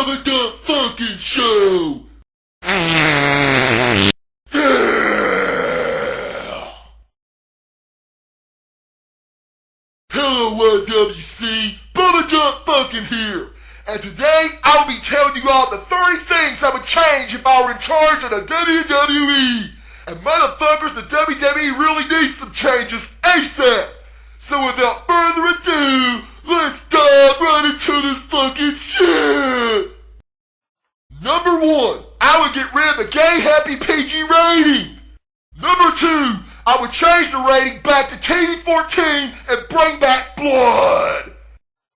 Bubba Dump fucking show. Hello YWC, Bubba Dump fucking here. And today I'll be telling you all the 30 things I would change if I were in charge of the WWE. And motherfuckers, the WWE really needs some changes ASAP. So without further ado, let's dive right into this fucking shit. Number 1, I would get rid of the gay happy PG rating. Number 2, I would change the rating back to TV-14 and bring back blood.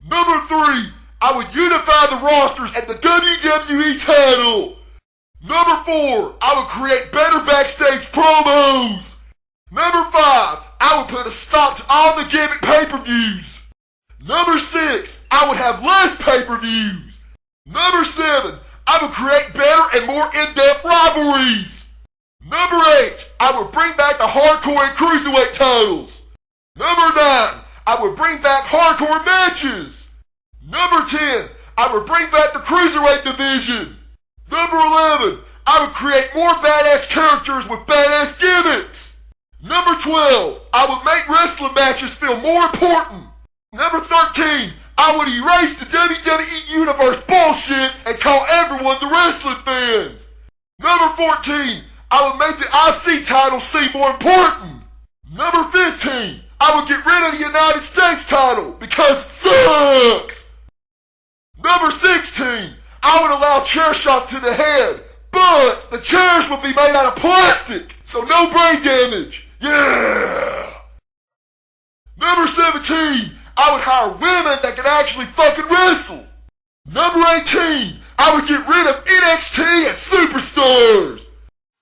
Number 3, I would unify the rosters and the WWE title. Number 4, I would create better backstage promos. Number 5, I would put a stop to all the gimmick pay-per-views. Number 6, I would have less pay-per-views. Number 7, I would create better and more in-depth rivalries. Number 8, I would bring back the hardcore and cruiserweight titles. Number 9, I would bring back hardcore matches. Number 10, I would bring back the cruiserweight division. Number 11, I would create more badass characters with badass gimmicks. Number 12, I would make wrestling matches feel more important. Number 13, I would erase the WWE Universe bullshit and call everyone the wrestling fans. Number 14, I would make the IC title seem more important. Number 15, I would get rid of the United States title because it sucks. Number 16, I would allow chair shots to the head, but the chairs would be made out of plastic, so no brain damage. Yeah! Number 17, I would hire women that could actually fucking wrestle. Number 18, I would get rid of NXT and Superstars.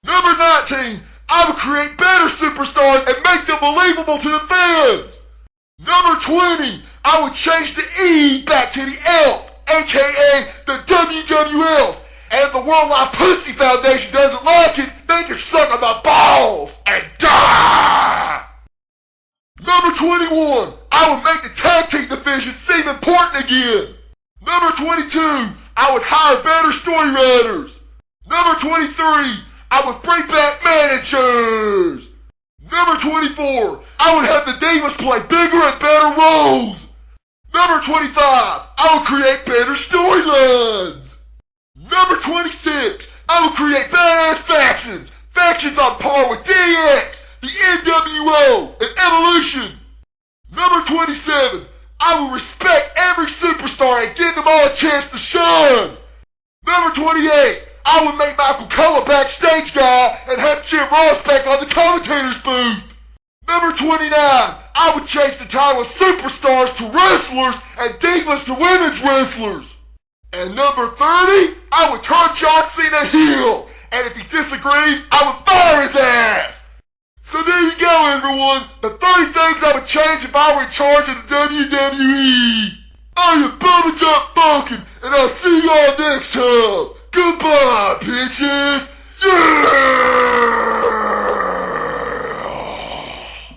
Number 19, I would create better superstars and make them believable to the fans. Number 20, I would change the E back to the L, aka the WWF. And if the Worldwide Pussy Foundation doesn't like it, they can suck on my balls and die. Number 21, I would make the tag team division seem important again. Number 22, I would hire better story writers. Number 23, I would bring back managers. Number 24, I would have the Divas play bigger and better roles. Number 25, I would create better storylines. Number 26, I would create badass factions. Factions on par with DX, the NWO, and Evolution. Number 27, I would respect every superstar and give them all a chance to shine. Number 28, I would make Michael Cole a backstage guy and have Jim Ross back on the commentator's booth. Number 29, I would change the title of superstars to wrestlers and divas to women's wrestlers. And number 30, I would turn John Cena heel. And if he disagreed, I would fire his ass. So there you go, everyone. The 30 things I would change if I were in charge of the WWE. I am Bubba Dump Funkin', and I'll see y'all next time. Goodbye, bitches! Yeah!